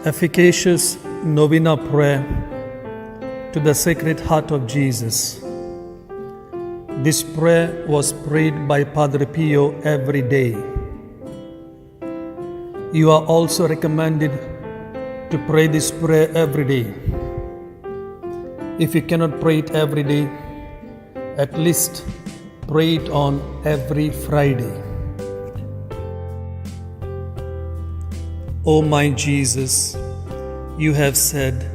Efficacious Novena Prayer to the Sacred Heart of Jesus. This prayer was prayed by Padre Pio every day. You are also recommended to pray this prayer every day. If you cannot pray it every day, at least pray it on every Friday. O my Jesus, you have said,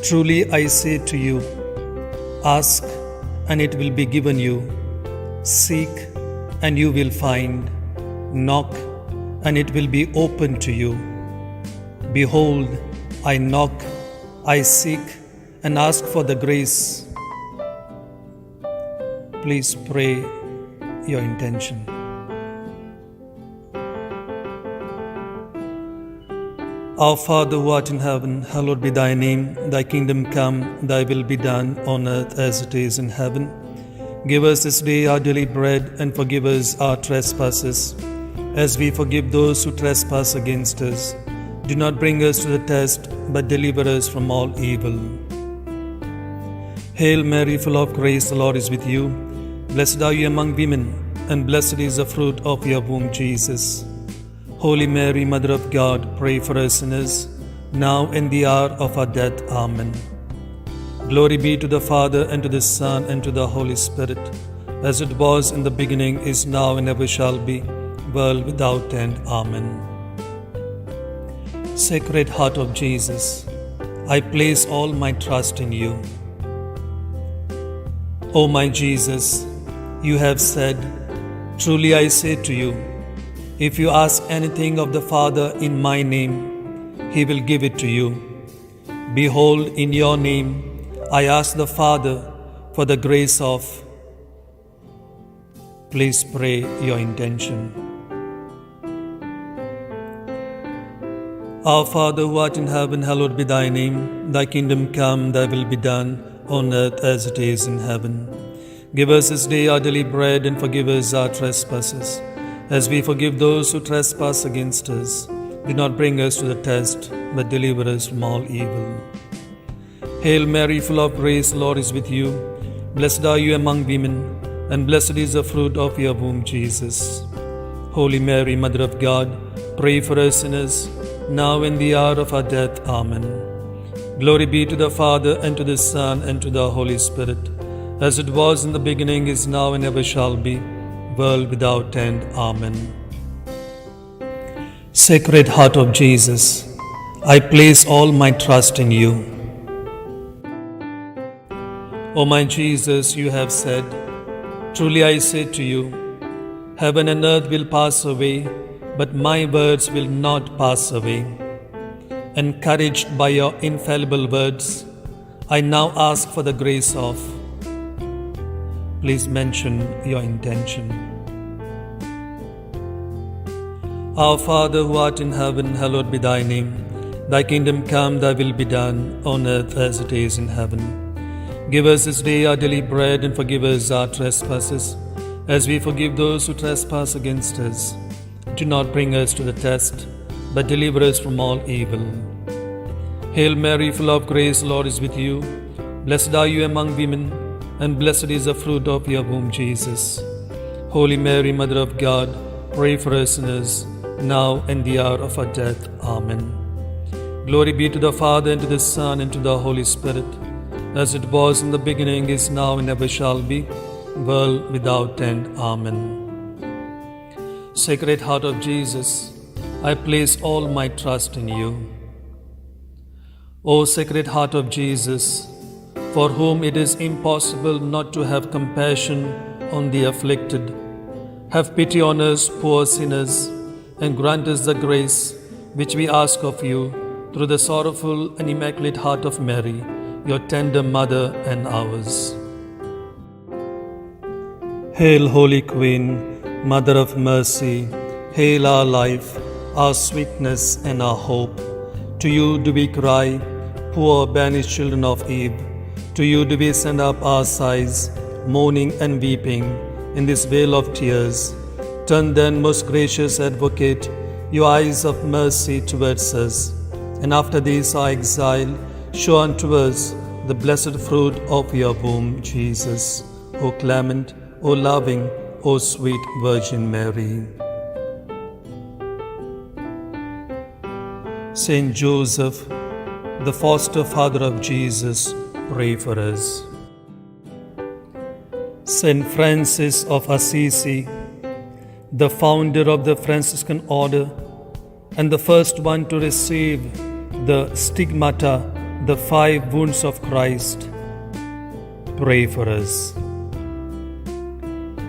"Truly I say to you, ask and it will be given you, seek and you will find, knock and it will be opened to you. Behold, I knock, I seek and ask for the grace." Please pray your intention. Our Father who art in heaven, hallowed be thy name. Thy kingdom come, thy will be done on earth as it is in heaven. Give us this day our daily bread, and forgive us our trespasses, as we forgive those who trespass against us. Do not bring us to the test, but deliver us from all evil. Hail Mary, full of grace, the Lord is with you. Blessed are you among women, and blessed is the fruit of your womb, Jesus. Holy Mary, Mother of God, pray for us sinners, now and the hour of our death. Amen. Glory be to the Father, and to the Son, and to the Holy Spirit, as it was in the beginning, is now, and ever shall be, world without end. Amen. Sacred Heart of Jesus, I place all my trust in you. O my Jesus, you have said, "Truly I say to you, if you ask anything of the Father in my name, he will give it to you. Behold, in your name I ask the Father for the grace of..." Please pray your intention. Our Father who art in heaven, hallowed be thy name. Thy kingdom come, thy will be done on earth as it is in heaven. Give us this day our daily bread, and forgive us our trespasses, as we forgive those who trespass against us. Do not bring us to the test, but deliver us from all evil. Hail Mary, full of grace, the Lord is with you. Blessed are you among women, and blessed is the fruit of your womb, Jesus. Holy Mary, Mother of God, pray for us sinners, now and the hour of our death. Amen. Glory be to the Father, and to the Son, and to the Holy Spirit, as it was in the beginning, is now, and ever shall be, world without end. Amen. Sacred Heart of Jesus, I place all my trust in you. O my Jesus, you have said, "Truly I say to you, heaven and earth will pass away, but my words will not pass away." Encouraged by your infallible words, I now ask for the grace of... Please mention your intention. Our Father who art in heaven, hallowed be thy name. Thy kingdom come, thy will be done on earth as it is in heaven. Give us this day our daily bread, and forgive us our trespasses, as we forgive those who trespass against us. Do not bring us to the test, but deliver us from all evil. Hail Mary, full of grace, the Lord is with you. Blessed are you among women, and blessed is the fruit of your womb, Jesus. Holy Mary, Mother of God, pray for us sinners, now and the hour of our death. Amen. Glory be to the Father, and to the Son, and to the Holy Spirit, as it was in the beginning, is now, and ever shall be, world without end. Amen. Sacred Heart of Jesus, I place all my trust in you. O Sacred Heart of Jesus, for whom it is impossible not to have compassion on the afflicted, have pity on us poor sinners, and grant us the grace which we ask of you through the sorrowful and immaculate heart of Mary, your tender mother and ours. Hail, Holy Queen, Mother of Mercy, hail our life, our sweetness, and our hope. To you do we cry, poor banished children of Eve. To you do we send up our sighs, mourning and weeping, in this vale of tears. Turn then, most gracious Advocate, your eyes of mercy towards us, and after this our exile, show unto us the blessed fruit of your womb, Jesus. O clement, O loving, O sweet Virgin Mary. Saint Joseph, the foster father of Jesus, pray for us. Saint Francis of Assisi, the founder of the Franciscan order and the first one to receive the stigmata, the 5 wounds of Christ, pray for us.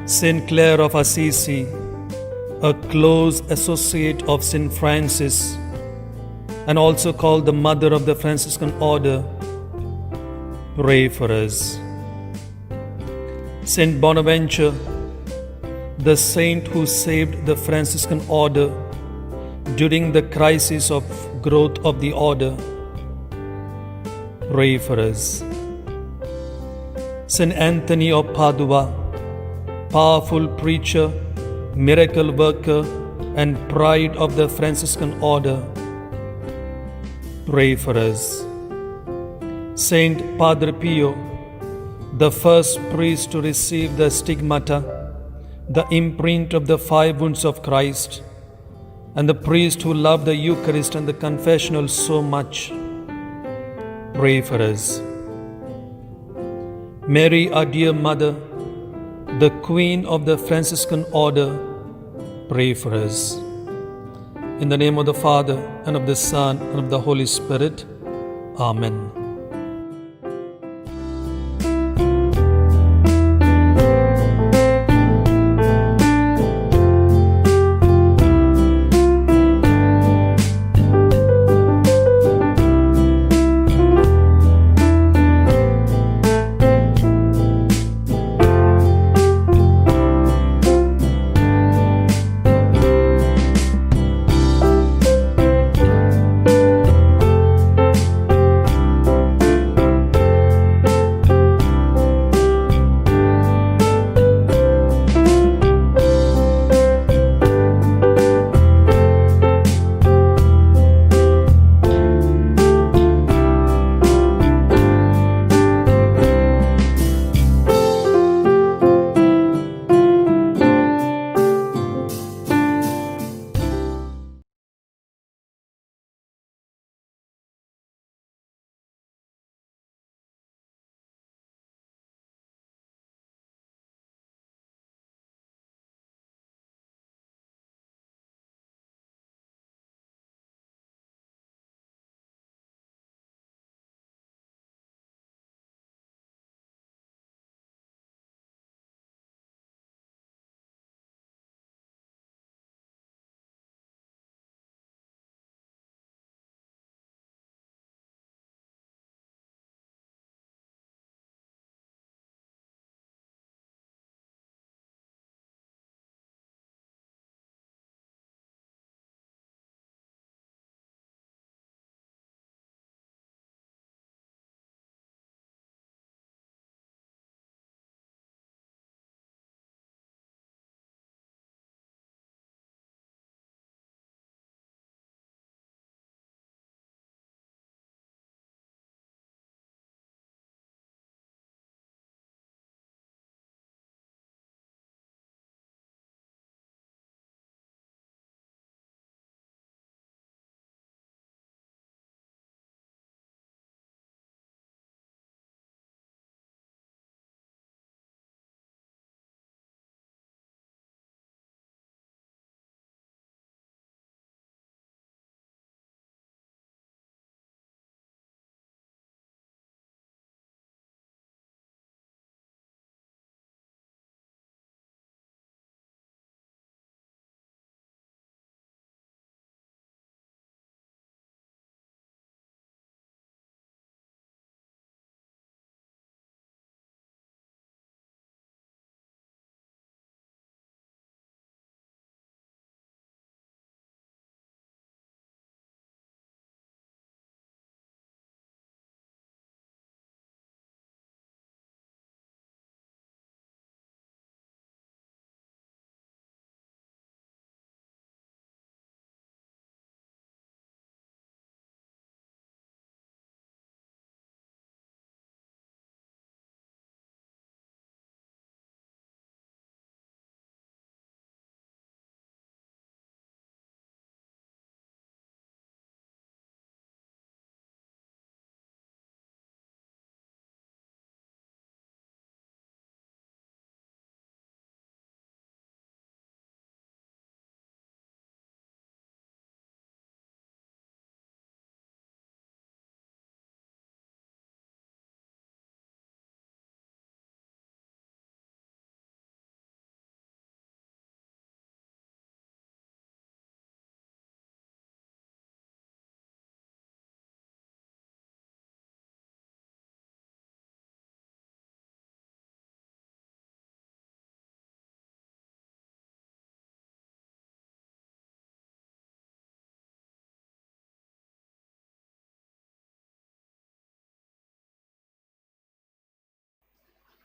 Saint Clare of Assisi, a close associate of Saint Francis and also called the mother of the Franciscan order, pray for us. Saint Bonaventure, the saint who saved the Franciscan order during the crisis of growth of the order, pray for us. Saint Anthony of Padua, powerful preacher, miracle worker, and pride of the Franciscan order, pray for us. Saint Padre Pio, the first priest to receive the stigmata, the imprint of the 5 wounds of Christ, and the priest who loved the Eucharist and the confessional so much, pray for us. Mary, our dear Mother, the Queen of the Franciscan order, pray for us. In the name of the Father, and of the Son, and of the Holy Spirit. Amen.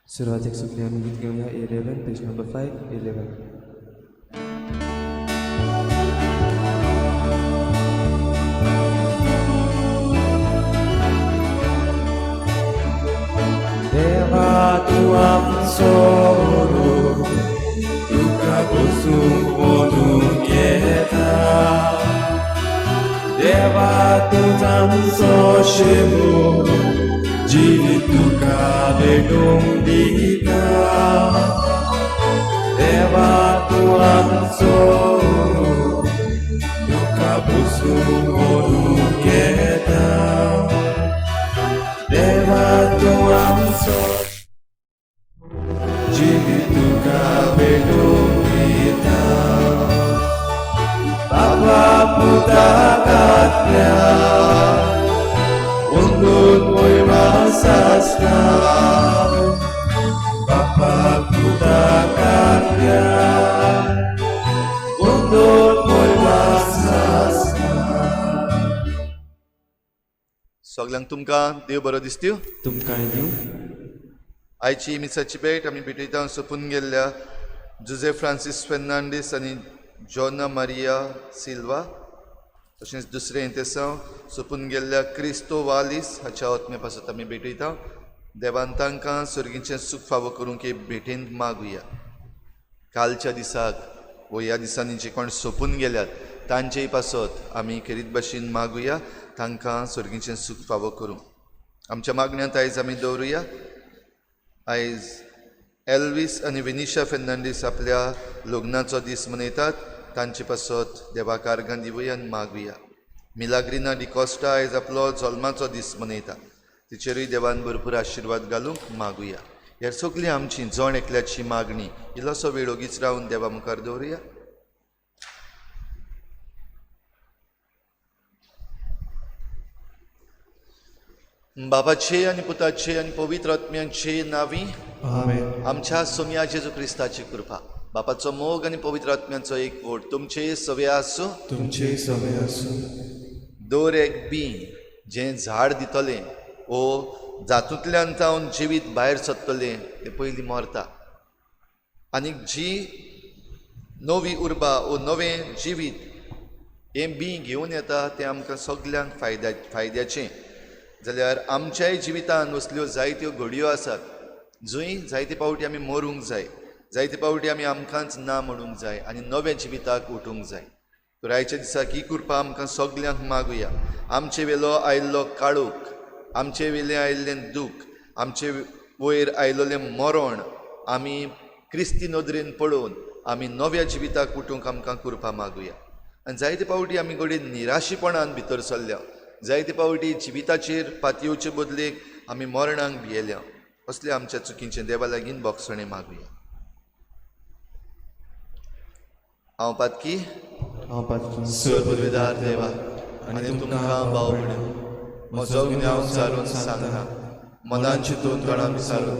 सुरवातीक सगळी आमी गीत घेवया 11 page number 5 11. देवा तूं आमचो रूप, तुका बसूंक ओदूंक येता. देवा तूं आमचो शेवो, जिवीत तुका भेटूंक दिता. देवा तूं आमचो रूप, तुका बसूंक ओदूंक येता. देवा तूं आमचो जिवीत तुका भेटूंक दिता. बाबा पुताकांतल्या ओंदून मोयवास आसता. बाबा पुताकांतल्या ओंदून मोयवास आसता. सगळ्यांक तुमकां देव बरो दिसत्यो. तुमकांय दिवं. आयची मिसाची भेट आमी भेटयता सोंपून गेल्ल्या जुझे फ्रांसीस फेर्नांडीस आनी जॉना मारिया सिल्वा, तशेंच दुसरें इंतेसांव सोंपून गेल्ल्या क्रिस्तो वालीस हाच्या आत्मे पासत आमी भेटयता. देवान तांकां सर्गीचें सूख फावो करूंक हे भेटेन मागुया. कालच्या दिसाक वो ह्या दिसांनी जे कोण सोंपून गेल्यात तांचेय पासत आमी खेरीत भाशेन मागुया तांकां सर्गीचें सूख फावो करूं. आमच्या मागण्यांत आयज आमी दवरुया. आयज एल्वीस आनी विनिशा फेर्नांडीस आपल्या लग्नाचो दीस मनयतात. तांचे पासत देवाक आर्गां दिवया आनी मागुया. मिलाग्रिना डिकॉस्टा आयज आपलो जल्माचो दीस मनयता. तिचेरूय देवान भरपूर आशिर्वाद घालूंक मागुया. ह्या सगळी आमची जण एकल्याची मागणी इल्लोसो वेळ ओगीच रावन देवा मुखार दवरुया. बापाचे आनी पुताचे आनी पवित्र आत्म्याचे नांवी आमच्या सोम्या जेजू क्रिस्ताची कृपा, बापाचो मोग आनी पवित्र आत्म्याचो एक ओट तुमचे सवे आसूं. तुमचे सवय आसूं. दर एक बी जें झाड दितलें ओ जातूंतल्यान जावन जिवीत भायर सरतलें तें पयलीं मरता. आनीक जी नवी उर्बा ओ नवें जिवीत हें बी घेवन येता तें आमकां सगल्यांक फायद्याचें. जाल्यार आमच्याय जिवितान असल्यो जायत्यो घडयो आसात जंय जायते फावटी आमी मरूंक जाय, जायते फावटी आमी आमकांच ना म्हणूंक जाय आनी नव्या जिविताक उठूंक जाय. तर आयच्या दिसाक ही कृपा आमकां सगल्यांक मागुया. आमचे वेलो आयिल्लो काळोख, आमचे वेलें आयिल्लें दूख, आमचे वयर आयिल्लें मरण आमी क्रिस्ती नदरेन पळोवन आमी नव्या जिविताक उठूंक आमकां कृपा मागुया. आनी जायते फावटी आमी घडये निराशीपणान भितर सरल्या, जायते फावटी जिविताचेर पातयेवचे बदलेक आमी मरणांक भियेल्या. असले आमच्या चुकींचें देवा लागीं बोगसणें मागुया. हांव पातकी सर्वविधार देवा आनी तुमकां भाव म्हणून म्हजो गुन्यांव सारून सांगता. मनान चिंतून तोंडां विसारून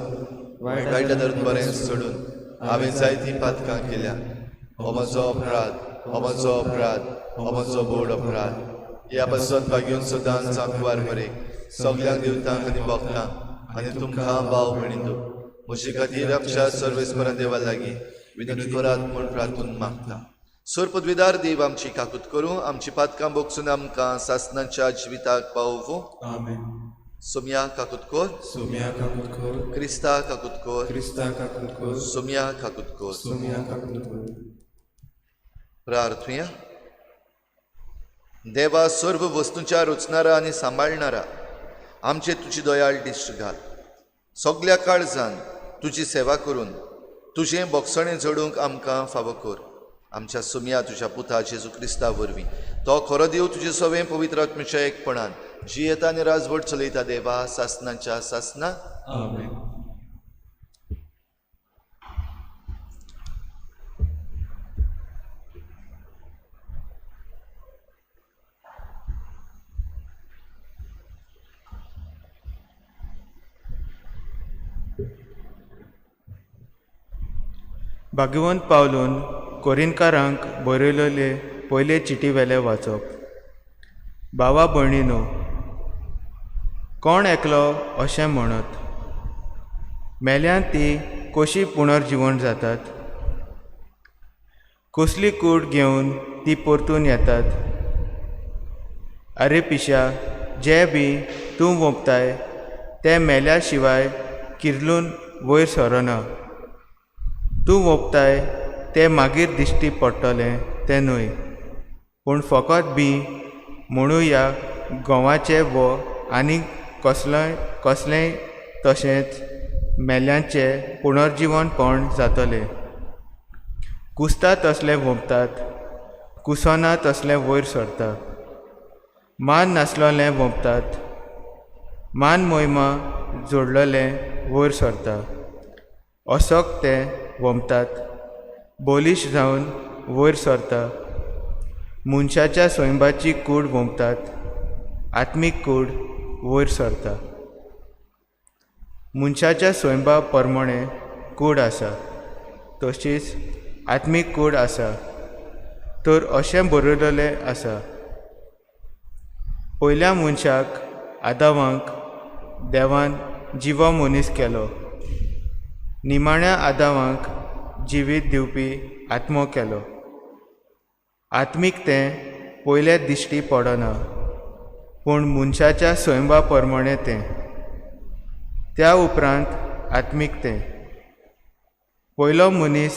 वायटा धरून बरें सोडून हांवें जायतीं पातकां केल्या. हो म्हजो अपराध, हो म्हजो अपराध, हो म्हजो व्हड अपराध. ह्या पासत भाग्यून सदांच सांगवार बरें सगल्यांक दिवतांक आनी भोगतांक आनी तुमकां भाव म्हणीन म्हजे खातीर आमच्या सर्वेस्परा देवा लागीं विनंती करात म्हूण प्रार्थून मागता. सोर पदवीदार देव आमची काकूत करूं, आमची पातकां भोगसून आमकां सासणाच्या जिविताक पावोवूं. सोम्या काकूत कोर, सोम्या काकूत कोर, क्रिस्ता काकूत कोर, क्रिस्ता काकूत कोर, सोम्या काकूत कोर. सोम्या काकूत कोर. प्रार्थुया. देवा सर्व वस्तूंच्या रचणारा आनी सांबाळणारा आमचे तुजी दयाळ दिश्ट घाल. सगल्या काळजान तुजी सेवा करून तुजें बोगसणें जोडूंक आमकां फावो कर. आमच्या सोम्या तुज्या पुता जेजू क्रिस्ता वरवीं तो खरो देव तुजे सवें पवित्र आत्म्याच्या एकपणान जी येता आनी राजवट चलयता देवा सासणाच्या सासना. आमेन. भाग्यवंत पावलून कोरिंदकारांक बरयलेले पयले चिटी वेले वाचप. भावा भयणीनो, कोण एकलो अशें म्हणत मेल्यान ती कशी पुनर्जीवन जातात, कसली कूड घेवन ती परतून येतात. आरे पिशा, जे बी तूं वोंपताय ते मेल्या शिवाय किर्लून वयर सरना. तूं वोंपताय ते मागीर दिश्टी पडटलें तें न्हय, पूण फकत बी म्हणुया घोवाचें वो आनी कसलेंय तशेंच मेल्यांचें पुनर्जीवनपण जातलें. कुसता तसलें वोंपतात, कुसना तसलें वयर सरता. मान नासलोलें वोंपतात, मान मोहिमा जोडलेलें वयर सरता. अशोक ते वोंपतात, बोलीश जावन वयर सरता. मनशाच्या स्वयंभाची कूड वोंपतात, आत्मीक कूड वयर सरता. मनशाच्या स्वयंभा प्रमाणे कूड आसा, तशीच आत्मीक कूड आसा. तर अशें बरयलेलें आसा, पयल्या मनशाक आदामाक देवान जिवो मनीस केलो, निमाण्या आदामाक जिवीत दिवपी आत्मो केलो. आत्मीक तें पयले दिश्टी पडना, पूण मनशाच्या स्वयंभा प्रमाणे तें. त्या उपरांत आत्मीक तें. पयलो मनीस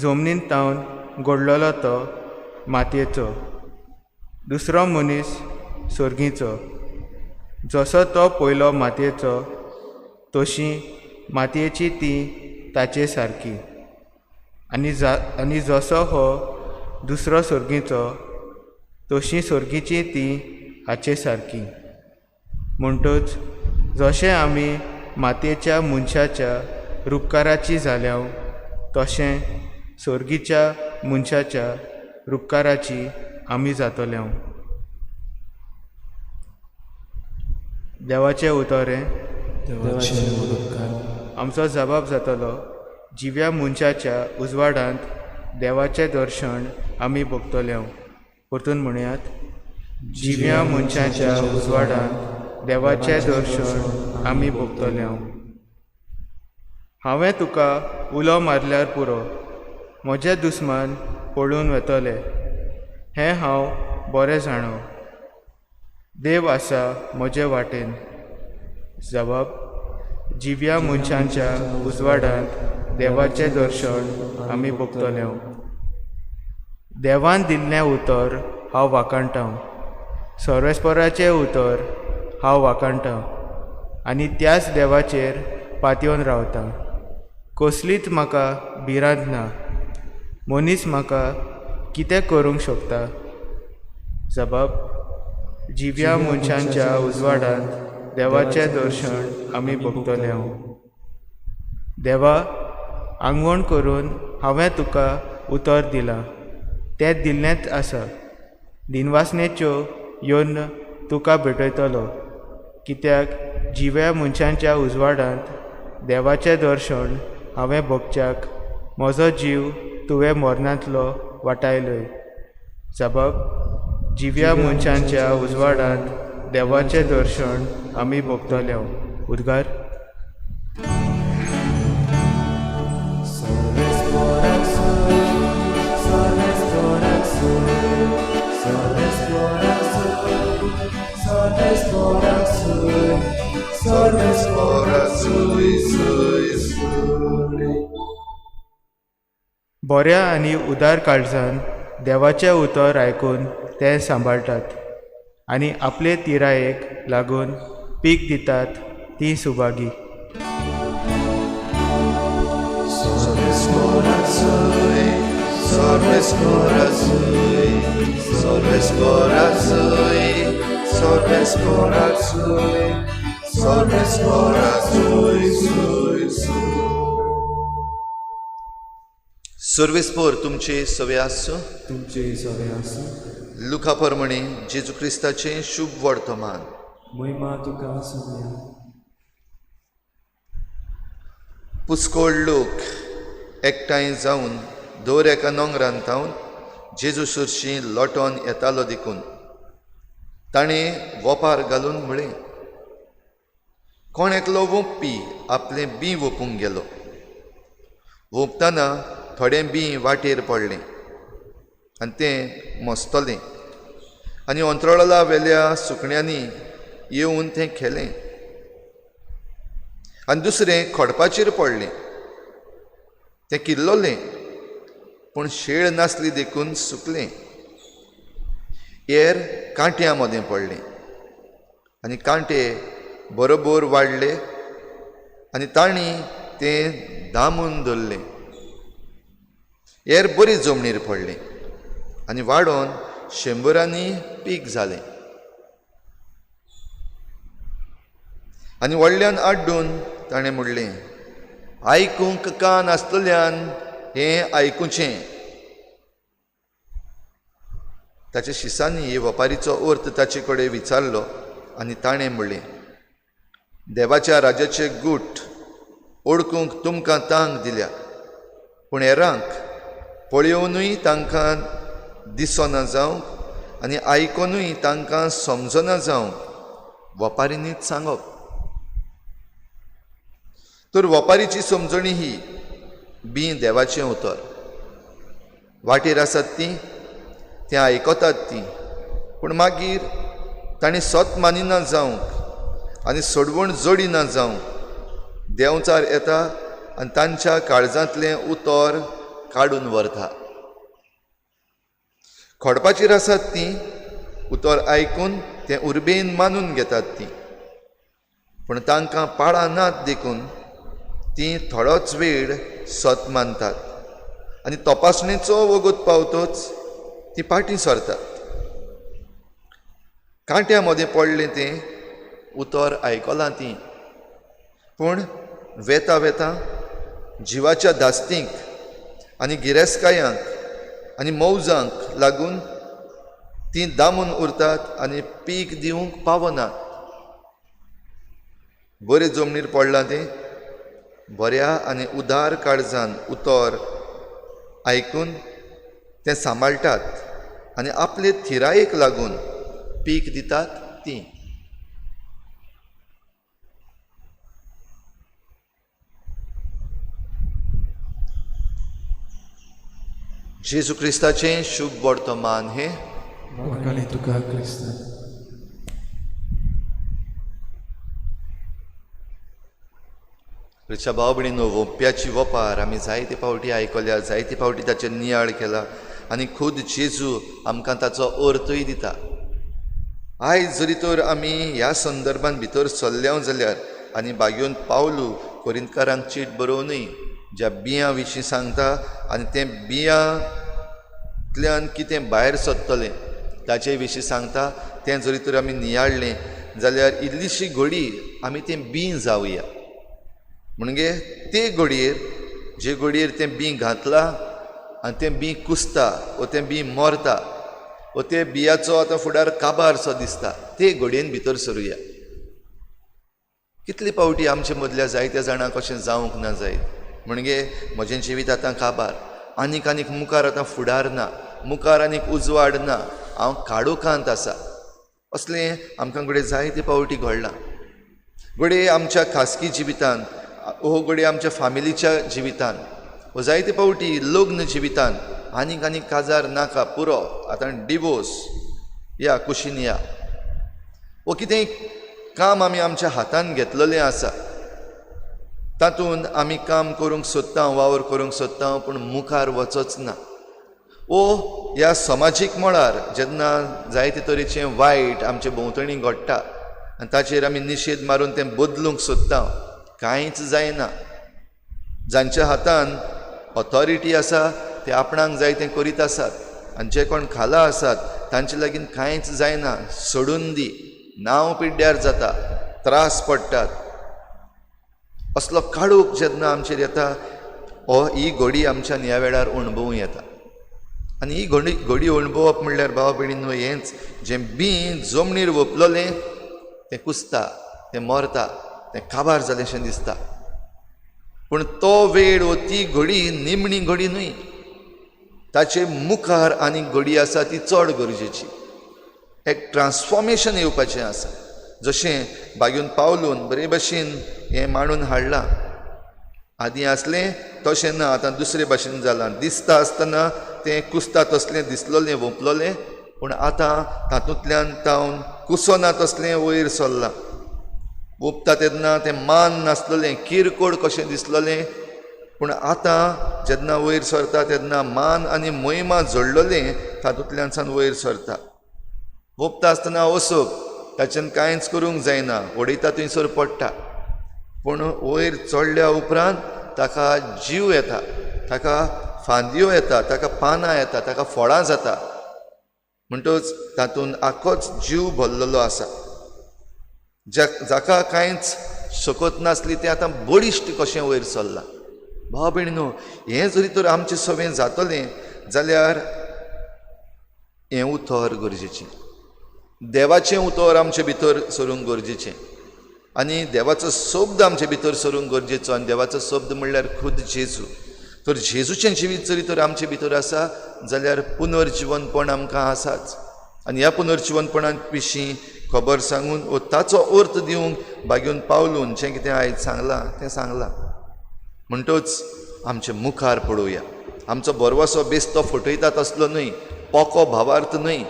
जमनीन तावन घडलोलो तो मातयेचो, दुसरो मनीस सर्गीचो. जसो तो पयलो मातयेचो, तशी मातयेची ती ताचे सारकी. आनी जसो हो दुसरो सर्गीचो, तशी सर्गीची ती हाचे सारकी. म्हणटच जशें आमी मातयेच्या मनशाच्या रुपकाराची जाल्याव, तशें सर्गीच्या मनशाच्या रुपकाराची आमी जातल्यो. देवाचें उतोरें. आमचो जबाब जातलो, जिव्या मनशाच्या उजवाडांत देवाचें दर्शन आमी भोगतल्यो. परतून म्हणयात, जिव्या मनशाच्या उजवाडांत देवाचें दर्शन आमी भोगतल्यो. हांवें तुका उलो मारल्यार पुरो, म्हजे दुस्मान पळून वेतले, हें हांव बरें जाणो. देव आसा म्हजे वाटेन. जबाब, जिव्या मनशांच्या उजवाडांत देवाचें दर्शन आमी भोगतल्यो. देवान दिल्लें उतर हांव वाकाणटां, सर्वेस्पराचें उतर हांव वाकाणटां, आनी त्याच देवाचेर पातयेवन रावतां. कसलीच म्हाका भिरांत ना. मनीस म्हाका कितें करूंक शकता? जबाब, जिव्या मनशांच्या उजवाडांत देवाचें दर्शन आमी भोगतल्यो. देवा, आंगवण करून हांवें तुका उतर दिलां, तें दिल्लेंच आसा. दिनवासनेच्यो येवन तुका भेटयतलो, कित्याक जिव्या मनशांच्या उजवाडांत देवाचें दर्शन हांवें भोगच्याक म्हजो जीव तुवें मरणांतलो वाटायलोय. जबाब, जिव्या मनशांच्या उजवाडांत देवाचें दर्शन आमी भोगतल्यो. उद्गार. बऱ्या आनी उदार काळजान देवाचें उतर आयकून ते सांबाळटात, आनी आपले तिरायेक लागून पीक दितात ती सुभागी. सर्वेस्पोर तुमचे सवे आसूं. तुमचे सवे आसूं. लुका प्रमाणे जेजू क्रिस्ताचें शुभ वर्तमान. महिमा तुका आसूं. पुस्कोळ लोक एकठांय जावन दर एका नोंगरान थावन जेजू सुरशी लोटोन येतालो देखून ताणें वोपार घालून म्हळें, कोण एकलो ओंपपी आपलें बी ओपूंक गेलो. ओंपतना थोडें बी वाटेर पडलें आनी तें मस्तलें आनी अंतरोळा वेल्या सुकण्यांनी येवन तें खेलें. आनी दुसरें खोडपाचेर पडलें. तें किल्लोलें पूण शेळ नासली देखून सुकलें. एर कांट्यां मदें पडलें आनी कांटे बरोबर वाडले आनी तांणी तें दामून धरलें. एर बरी जमनीर पडलें आनी वाडोवन 100 पीक जालें. आनी व्हडल्यान आड्डून ताणें म्हणलें, आयकूंक कान आसतल्यान हें आयकुचें. ताच्या शिसांनी हे वेपारीचो अर्थ ताचे कडेन विचारलो आनी ताणें म्हणलें, देवाच्या राज्याचे गूट ओळखूंक तुमकां तांक दिल्या, पूण हेरांक पळयोवनूय तांकां दिसना जावंक आनी आयकोनूय तांकां समजना जावंक वेपारीनीच सांगप. तर वेपारीची समजणी ही बी देवाचें उतर. वाटेर आसात तीं तें आयकतात तीं, पूण मागीर ताणें सत मानिना जावंक आनी सोडवण जोडिना जावंक देंवचार येता आनी तांच्या काळजांतलें उतर काडून व्हरता. खोडपाचेर आसात तीं उतर आयकून तें उर्बेन मानून घेतात तीं, पूण तांकां पाळा नात देखून तीं थोडोच वेळ सत मानतात आनी तपासणेचो वगत पावतोच तीं फाटीं सरतात. कांट्या मदें पडलें तें उतर आयकलां तीं, पूण वेता वेता जिवाच्या दास्तीक आनी गिरेस्कायांक आनी मौजांक लागून तीं दामून उरतात आनी पीक दिवंक पावनात. बरे जमनीर पडलां तें बऱ्या आनी उदार काळजान उतर आयकून तें सांबाळटात आनी आपले थिरायेक लागून पीक दितात तीं. जेजू क्रिस्ताचें शुभ वर्तमान हें वखाणी तुका क्रिस्ता. प्रिच्या भाव भयणीनो, ओंप्याची वपार आमी जायते फावटी आयकल्या, जायते फावटी ताचेर नियाळ केला आनी खुद जेजू आमकां ताचो अर्थय दिता. आयज जरी तर आमी ह्या संदर्भान भितर सरल्या जाल्यार आनी बागेवन पावलू कोरिंतकारांक चीट बरोवनूय ज्या बियां विशीं सांगता आनी तें बियांतल्यान कितें भायर सरतलें ताचे विशीं सांगता, तें जरी तर आमी नियाळ्ळें जाल्यार इल्लीशी घडी आमी तें बी जावया. म्हणजे ते घडयेर जे घडयेर तें बी घातलां आनी तें बी कुसता वो तें बी मरता वो ते बियाचो आतां फुडार काबार सो दिसता, ते घडयेन भितर सरुया. कितले फावटी आमच्या मदल्या जायत्या जाणांक अशें जावंक ना जायत, म्हणजे म्हजें जिवीत आतां काबार, आनीक आनीक मुखार आतां फुडार ना, मुखार आनीक उजवाड ना, हांव काडोखांत आसा. असलें आमकां घडये जायते फावटी घडलां. घडये आमच्या खासगी जिवितान, हो घडये आमच्या फामिलीच्या जिवितान, वो जायते फावटी लग्न जिवितान आनीक आनीक काजार नाका, पुरो आतां डिवोर्स या कुशीन या, वो कितेंय काम आमी आमच्या हातान घेतलेलें आसा, तातूंत आमी काम करूंक सोदता, वावर करूंक सोदता, पूण मुखार वचोच ना. वो ह्या समाजीक मळार जेन्ना जायते तरेचें वायट आमचे भोंवतणी घडटा आनी ताचेर आमी निशेध मारून तें बदलूंक सोदता, कांयच जायना. जांच्या हातान ऑथॉरिटी आसा ते आपणाक जाय तें करीत आसात आनी जे कोण खाला आसात तांचे लागीं कांयच जायना. सोडून दी, नांव पिड्ड्यार जाता, त्रास पडटात. असलो काळोख जेन्ना आमचेर येता, ही घडी आमच्या ह्या वेळार अणभवूं येता. आनी ही घडी अणभवप म्हणल्यार भाव भयणीनो हेंच, जें बी जमनीर ओपलोलें तें कुसता, तें मरता, तें काबार जालेंशें दिसता. पूण तो वेळ वो ती घडी निमणी घडी न्हय, ताचे मुखार आनी घडी आसा ती चड गरजेची. एक ट्रान्सफॉर्मेशन येवपाचें आसा. जशें बागेवन पावलून बरे भशेन हें मांडून हाडलां. आदीं आसलें तशें ना, आतां दुसरे भशेन जालां. दिसता आसतना तें कुसता तसलें दिसलोलें, ओंपलोलें, पूण आतां तातूंतल्यान तावन कुसोना तसलें वयर सरलां. ओंपता तेन्ना तें मान नासलोलें, किरकोळ कशें दिसलोलें, पूण आतां जेन्ना वयर सरता तेन्ना मान आनी महिमा जोडलोलें तातूंतल्यान सावन वयर सरता. ओंपता आसतना ओसोप ताच्यान कांयच करूंक जायना, उडयता थंयसर पडटा. पूण वयर चडल्या उपरांत ताका जीव येता, ताका फांदयो येता, ताका पानां येता, ताका फळां जाता. म्हणटच तातूंत आख्खोच जीव भरलेलो आसा. जाका कांयच शकत नासली तें आतां बळिश्ट कशें वयर सरलां. भाव भयणीनो, हें जरी तर आमचें सवें जातलें जाल्यार हें उतर गरजेचें. देवाचें उतर आमचे भितर सरूंक गरजेचें आनी देवाचो शब्द आमचे भितर सरूंक गरजेचो. आनी देवाचो शब्द म्हणल्यार खुद जेजू. तर जेजूचें जिवीत जरी तर आमचे भितर आसा जाल्यार पुनर्जीवनपण आमकां आसाच. आनी ह्या पुनर्जीवनपणां विशीं खबर सांगून वो ताचो अर्थ दिवंक बागेवन पावलून जें कितें आयज सांगलां तें सांगलां. म्हणटच आमचे मुखार पळोवया. आमचो बरवासो बेस्तो फटयता तसलो न्हय, पोको भावार्थ न्हय,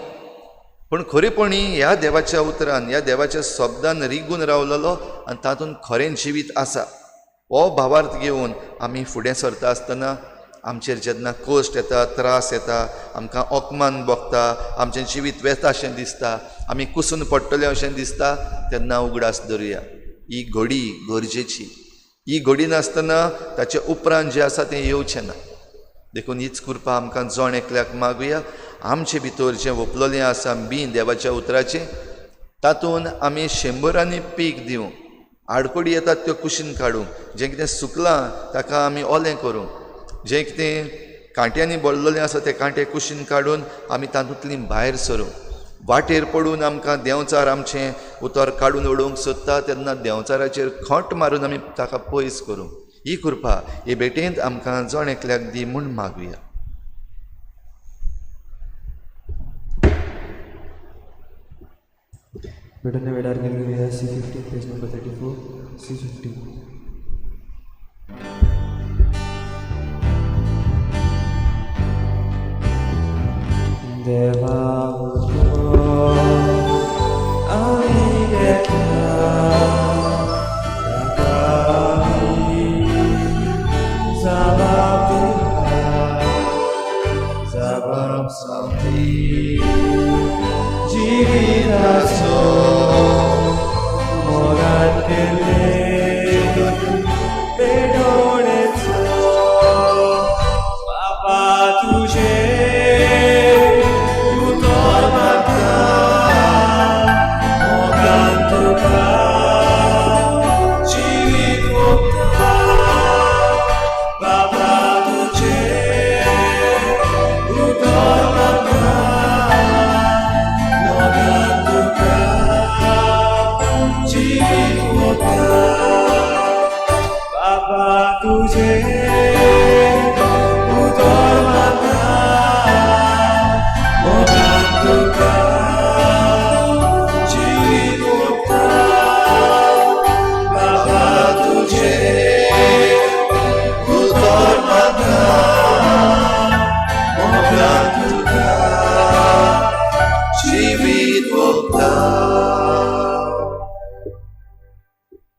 पूण खरेपणी ह्या देवाच्या उतरान, ह्या देवाच्या शब्दान रिगून रावलेलो आनी तातूंत खरें जिवीत आसा. हो भावार्थ घेवन आमी फुडें सरता आसतना आमचेर जेन्ना कश्ट येता, त्रास येता, आमकां अपमान भोगता, आमचें जिवीत वेताशें दिसता, आमी कुसून पडटले अशें दिसता, तेन्ना उगडास धरुया. ही घडी गरजेची. ही घडी नासतना ताचे उपरांत जें आसा तें येवचें ना. देखून हीच कृपा आमकां जण एकल्याक मागुया. आमचे भितर जें ओपलोलें आसा बी देवाच्या उतराचें, तातूंत आमी 100 पीक दिवं. आडकोडी येतात त्यो कुशीन काडूंक, जें कितें सुकलां ताका आमी ओलें करूंक, जें कितें कांट्यांनी बळिल्लें आसा तें कांटे कुशीन काडून आमी तातूंतलीं भायर सरूंक. वाटेर पडून आमकां देंवचार आमचें उतर काडून उडोवंक सोदता तेन्ना देंवचाराचेर खोंट मारून आमी ताका पयस करूंक. ही कृपा हे भेटेंत आमकां जण एकल्याक दी म्हूण मागुया. भेटून वेळार घेऊया C50 पेज नंबर 34 C50. देवा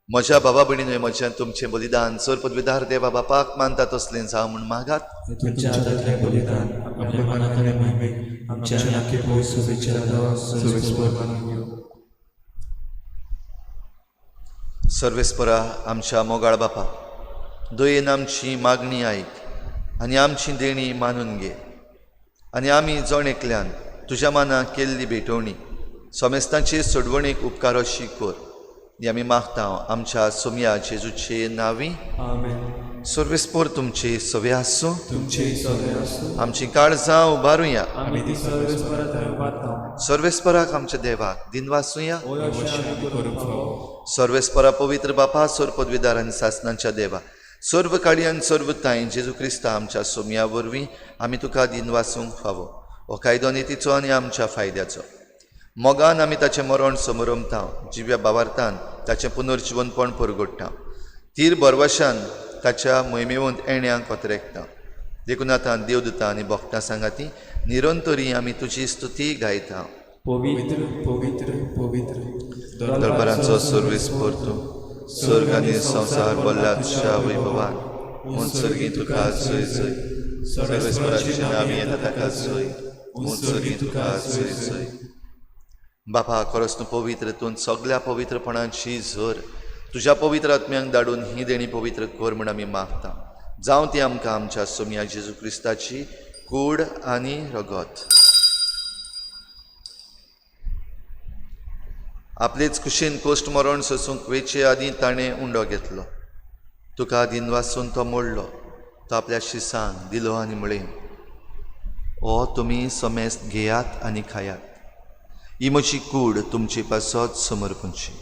म्हज्या बाबा भयणीनो, म्हज्यान तुमचें बलिदान सर पदवीदार देवा बापाक मानता तसलें जावं म्हूण मागात. तुमच्या हातांतलें बलिदान आपल्या मनांतल्या महिमेक आमच्या नाकी पोय सर्वेस्पर मानून घेवं. सर्वेस्परा आमच्या मोगाळ बापा, दयेन आमची मागणी आयक आनी आमची देणी मानून घे. आनी आमी जण एकल्यान तुज्या माना केल्ली भेटवणी समेस्तांचे सोडवणेक उपकार अशी कर. ही आमी मागता आमच्या सोम्या जेजूचे नांवी. आमेन. सर्वेस्पर तुमचे सवे आसूं. तुमचे सगळे आसूं. आमची काळजां उबारुया. आमी ती सर्वेस्परात वाता. सर्वेस्पराक आमच्या देवाक दिन वाचुया. करूंक फावो. सर्वेस्परा पवित्र बापा, सर पदवीदार आनी सासणांच्या देवा, सर्व काळी आनी सर्व ताईं जेजू क्रिस्ता आमच्या सोम्या वरवीं आमी तुका दिन वाचूंक फावो. हो कायदो नेतीचो आनी आमच्या फायद्याचो. मोगान आमी ताचें मरण समरमता, जिव्या भावार्थान ताचें पुनर्जिवनपण परगडटा, तीर बरवशान ताच्या मोहिमेवंत येण्याक कोतरेकता. देखून आतां देवदूतां आनी भक्तां सांगाती निरंतरी आमी तुजी स्तुती गायता. पवित्र पवित्र पवित्र दरबारांचो सर्वेस्पर तूं, सर्ग आनी संवसार भरला तुज्या वैभवान. मुत्सर्गी तुका जय जय, सर्वेस्पराचें नाम येता ताका जय. मुत्सर्गी तुका जय जय. बापा, खरोच तूं पवित्र, तूं सगळ्या पवित्रपणाची झर तुज्या पवित्र आत्म्यांक धाडून ही देणी पवित्र कर म्हूण आमी मागता. जावं ती आमकां आमच्या सोम्या जेजू क्रिस्ताची कूड आनी रगत. आपलेच कुशीन कोश्ट मरण सोसूंक वेचे आदीं ताणें उंडो घेतलो. तुका दिन वाचून तो मोडलो. तो आपल्या शिसांक दिलो आनी म्हळें, ओ तुमी समेस्त घेयात आनी खायात. ही म्हजी कूड तुमची पासत समर्पणची.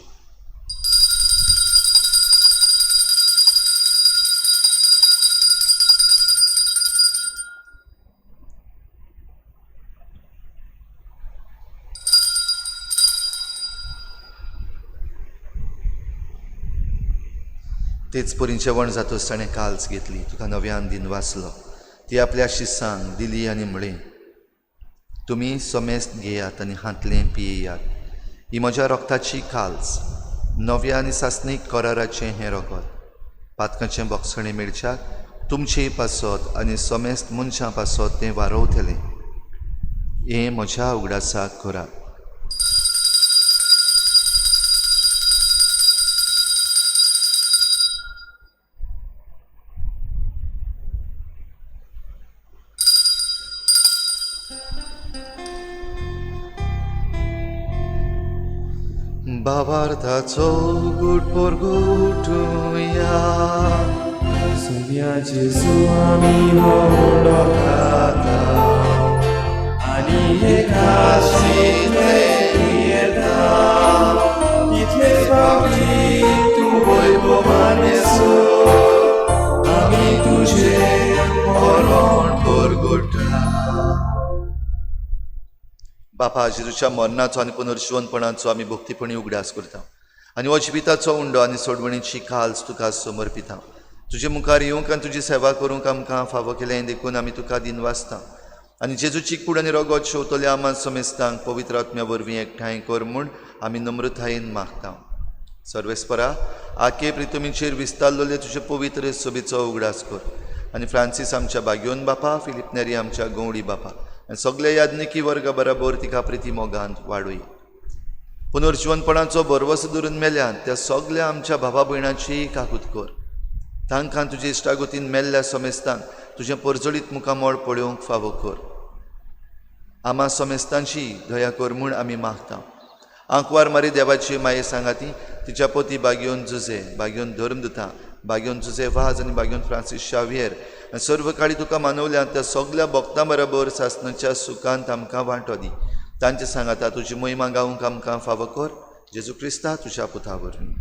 तेच परी जेवण जातच ताणें काल्स घेतली. तुका नव्यान दिन वाचलो. ती आपल्या शिसांक दिली आनी म्हळें, तुमी समेस्त घेयात आनी हातलें पियेयात. ही म्हज्या रक्ताची काल्स, नव्या आनी सासणीक कराराचें हें रगत. पातकाचें बोगसणें मेळच्याक तुमची पासत आनी समेस्त मनशां पासत तें वारवतलें. हें म्हज्या उगडासाक करात. भावार्थाचो घुट परगुटुया. सोम्या जेजू आमी हो उंडो खाता आनी हे काशींतलें पियेता. इतलेच फावटी तूं वैभवान येसो, आमी तुजें मरण परगडटा. बापा, जेजूच्या मरणाचो आनी पुनर्जिवनपणाचो आमी भक्तीपणी उगडास करता आनी हो जिविताचो उंडो आनी सोडवणीची काल्स तुका समर्पिता. तुजे मुखार येवंक आनी तुजी सेवा करूंक आमकां फावो केलें देखून आमी तुका दिन वाचता. आनी जेजूची कूड आनी रगत शेवतले आमा समेस्तांक पवित्र आत्म्या वरवीं एकठांय कर म्हूण आमी नम्रतायेन मागता. सर्वेस्परा, आखे प्रितुमीचेर विस्तारलेले तुजे पवित्र सभेचो उगडास कर. आनी फ्रांसीस आमच्या बागयोन बापा, फिलिप नेरी आमच्या गवळी बापा आनी सगळे याज्ञिकी वर्गा बराबर तिका प्रिती मोगांत वाडूय. पुनर्जिवनपणाचो भरवसो धरून मेल्यात त्या सगळ्या आमच्या भावा भयणांची काकूत कर. तांकां तुजे इश्टागतीन मेल्ल्या समेस्तांक तुजें परजळीत मुखामळ पळोवंक फावो कर. आमा समेस्तांची दया कर म्हूण आमी मागता. आंकवार मारी देवाची माये सांगाती तिच्या पती बागयोन जुजे, बागयोन धर्मदुता, बागयोन जुजे वाज आनी बागयोन फ्रांसीस शावियर आनी सर्व काळी तुका मानवल्यात त्या सगळ्या भक्तां बरोबर सासणाच्या सुखांत आमकां वांटो दी. तांचे सांगाता तुजी महिमा गावंक आमकां फावो कर. जेजू क्रिस्ता तुज्या पुता वरवीं.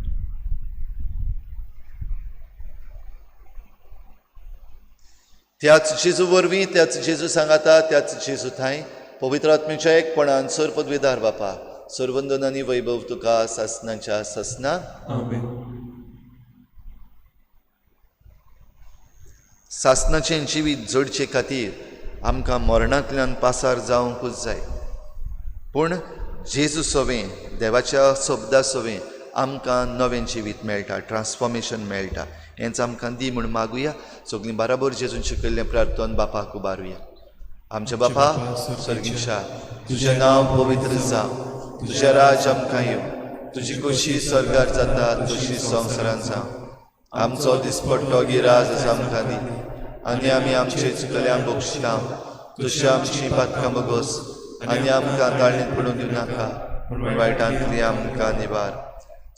त्याच जेजू वरवीं, त्याच जेजू सांगाता, त्याच जेजू थंय पवित्र आत्म्याच्या एकपणान सर पदवीदार बापा, सर्वंदन आनी वैभव तुका सासणाच्या सासना. सासणाचें जिवीत जडचे खातीर आमकां मरणांतल्यान पासार जावंकूच जाय. पूण जेजू सोवें, देवाच्या शब्दा सोवें आमकां नवें जिवीत मेळटा, ट्रान्सफॉर्मेशन मेळटा. हेंच आमकां दी म्हूण मागुया. सगळीं बराबर जेजून शिकयल्लें प्रार्थन बापाक उबारुया. आमचे बापा सर्गीच्या, तुजें नांव पवित्र जावं, तुजें राज आमकां येवं, तुजी कशी स्वर्गार जाता तशी संवसारांत जावं. आमचो दिसपट्टो गिराज आमकां दी आनी आमी आमचे चुकल्यांक बक्षिता तशी आमची पातकां बगोस आनी आमकां ताळणेंत पडूंक दिवं नाका, पूण वायटांतली आमकां निवार.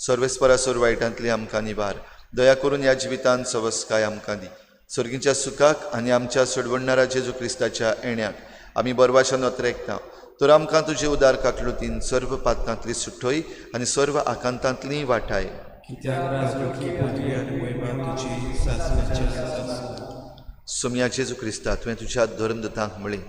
सर्वेस्परासूर वायटांतली आमकां निवार. दया करून ह्या जिवितांत सवस्काय आमकां दी. सर्गीच्या सुखाक आनी आमच्या सोडवणाऱ्या जेजू क्रिस्ताच्या येण्याक आमी बरवाशान नोतरेकता. तर आमकां तुजे उदार काकलुतीन सर्व पातकांतली सुटोय आनी सर्व आकांतांतली वाटाय. सोम्या जेजू क्रिस्ता, तुवें तुज्या धर्मदूतांक म्हळें,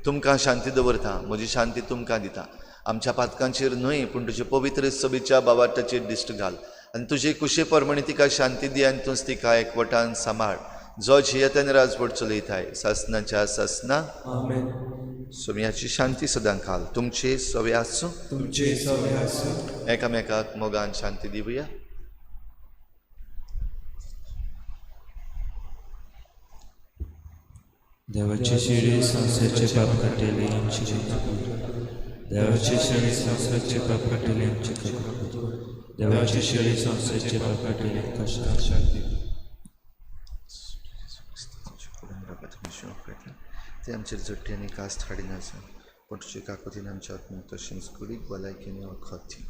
तुमकां शांती दवरता, म्हजी शांती तुमकां दिता. आमच्या पातकांचेर न्हय पूण तुजे पवित्र सभेच्या बाबाटाचेर दिश्ट घाल आनी तुजे कुशे परमणी तिका शांती दी आनी तूंच तिका एकवटान सांबाळ जो जियेतान राजवट चलयताय सासनाच्या सासना सोम्याची शांती सदां घाल तुमचे सवे आसूं तुमचे सवे आसूं एकामेकाक मोगान शांती दिवया. देवाची शिडी संसारचे पाप काटेले आमची देवाची शिडी संसारचे पाप काटेले आमचे देवाची शिडी संसारचे पाप काटेले कष्टात शांती ते आमचेर जट्टी आनी कास्ट हाडिना आसा पूण तुजे काकोतीन आमच्या आत्म्याक तशेंच कुडीक भलायकेन वखद दी.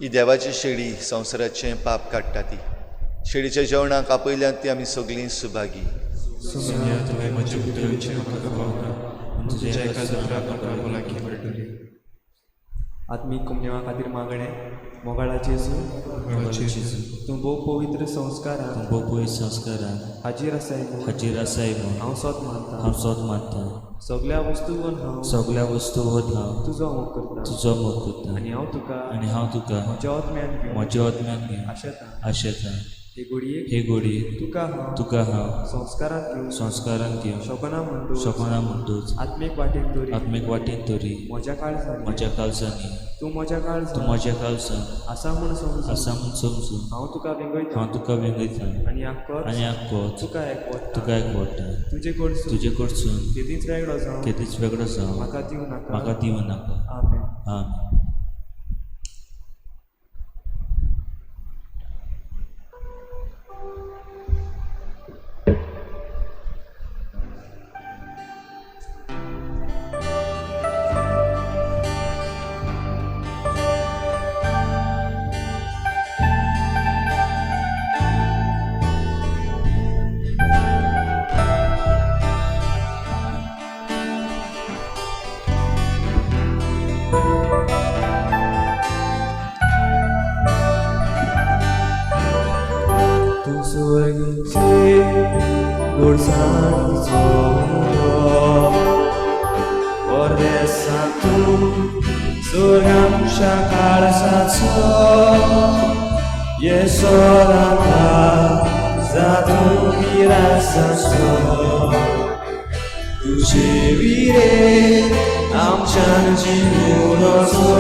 ही देवाची शेळी संवसाराचें पाप काडटा ती शेळीच्या जेवणाक आपयल्यांत ती आमी सगळीं सुभागी. सुम्या तुवें म्हजे उदरचे म्हाका पावना तुज्या एका जत्राक म्हाका भलायकी मेळटली. आत्मीक कुमनेवा खातीर मागणे मोगाळाचे तूं भोव पवित्र संस्कारां बोपोई संस्कारां हाजीर आसाय हाजीर आसाय म्हूण हांव सोत मानता हांव सोद मानता सगळ्या वस्तूंवर हांव सगळ्या वस्तू वत हांव तुजो मोग करता तुजो मोग करता आनी हांव तुका आनी हांव तुका म्हज्या आत्म्यान घेवन म्हज्या आत्म्यान घेवन आशेता आशेता. हे घडयेक हे घोडी तुका हांव हांव संस्कारांत घेवन संस्कारान घेवन शोभना म्हणटूच सपना म्हणटूच आत्मीक वाटेन तरी आत्मीक वाटेन तरी म्हज्या काळजांनी म्हज्या काळजांनी तूं म्हज्या तूं काळजांत म्हज्या काळजान आसा म्हूण समज आसा म्हूण समजून हांव तुका वेंगयता हांव तुका वेंगयता आनी आख्खोच आनी आख्खोच तुका एकवटा तुका एकवटा. तुजे कडसून तुजे कडसून केदीच वेगळो जावं केदीच वेगळो जावं म्हाका दिवं नाका म्हाका दिवं नाका. आमेन. आमेन. तूं स्वर्गीचे गोडसाणीचो परदेसा तूं स्वर्गांच्या काळजाचो येसोराका जातूं विरासाचो तुजे विरे आमच्यान जीवन वचो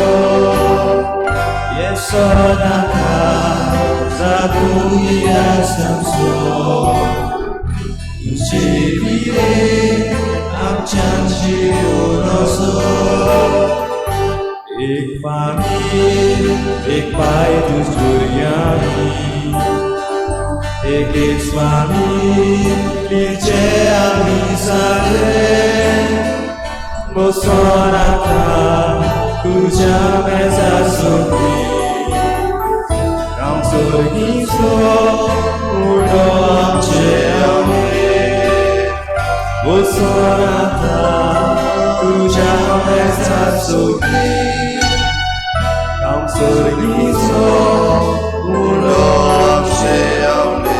येसोराका जातूं विरासाचो तुजे विरे आमच्यान जीवन वचो एक फामील एक पाय तुज भुरग्यांनी एक स्वामी लिचे आमी सगळे बसून आतां तुज्या मेजा सोबी हांव स्वर्गीचो उडो आमचे आवय बसून आतां तुज्या मेजा सोबी हांव स्वर्गीचो उडो आमचे आवय.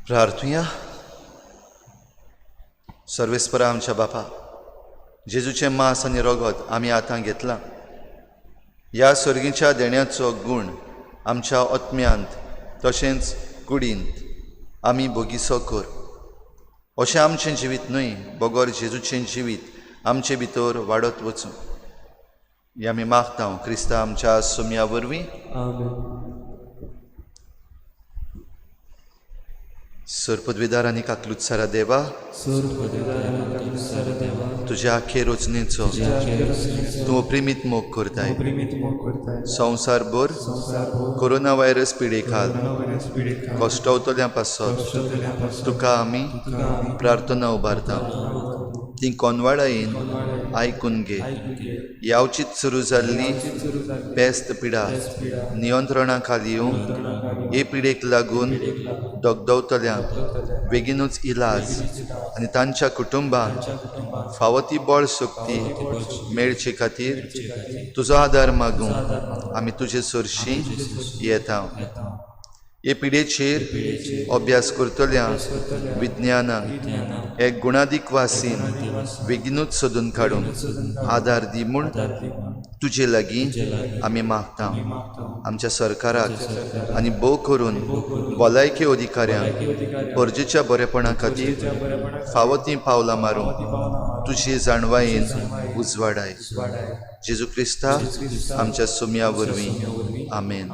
प्रार्थुया. सर्वेस्परा आमच्या बापा जेजूचें मांस आनी रगत आमी आतां घेतलां ह्या सर्गीच्या देण्याचो गूण आमच्या आत्म्यांत तशेंच कुडींत आमी भोगिसो कर. अशें आमचें जिवीत न्हय बगोर जेजूचें जिवीत आमचे भितर वाडत वचूं हें आमी मागता क्रिस्ता आमच्या सोम्या वरवीं. सर्पद्विदार आनी काकलुत्सारा देवा तुज्या आखे रचनेचो तूं अप्रिमीत मोग करताय. संवसार भर कोरोना व्हायरस पिडेखाल कश्टावतल्या पासत तुका आमी प्रार्थना उबारता. ती कोनवाडा येवन आयकून घे यावचीत सुरू जाल्ली पेस्त पिडा नियंत्रणा खाली येवं हे पिडेक लागून दोगदवतल्यांक बेगीनूच इलाज आनी तांच्या कुटुंबांक फावो ती बळ शक्ती मेळचे खातीर तुजो आदार मागूंक आमी तुजे सरशी येता हे पिडेचेर अभ्यास करतल्यांक विज्ञानाक एक गुणादीक वासीन बेगीनूच सोदून काडून आदार दी म्हूण तुजे लागीं आमी मागता आमच्या सरकाराक आनी भोव करून भलायकी अधिकाऱ्यांक गरजेच्या बरेपणा खातीर फावो तीं पावलां मारूंक तुजे जाणवायेन उजवाडाय जेजू क्रिस्ता आमच्या सुम्या वरवीं आमेन.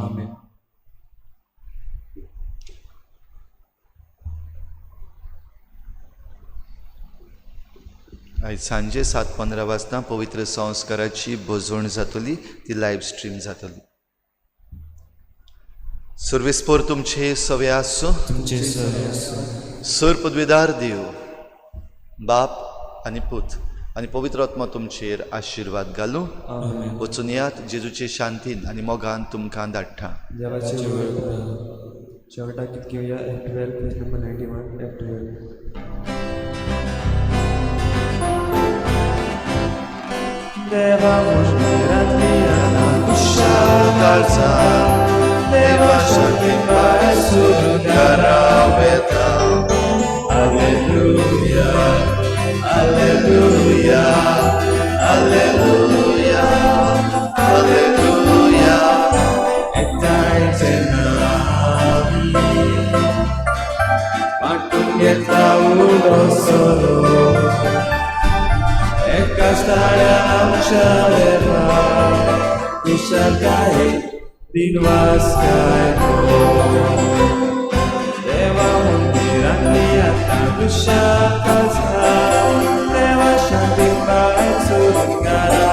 आयज सांजे 7:15 वाजता पवित्र संस्काराची भोजवण जातली ती लायव्ह स्ट्रीम जातली. सर्वेस्पर तुमचे सवे आसूं. सर पदवीदार देव बाप आनी पूत आनी पवित्र आत्मा तुमचेर आशिर्वाद घालूं. वचून यात जेजूचे शांतीन आनी मोगान तुमकां धाडटा. देवाचे शेवटाक घेवया F12 page number 91 F12. Deva mushmiratliana Kalsa Deva Shakimba Sugaraveta. Alleluia, Alleluia, Alleluia, Alleluia. Eternamente Matungeta uno solo e castare amshaleva Kushakai dinwaskai Deva mundirani atagusha kalsa Deva shanti bharat surgara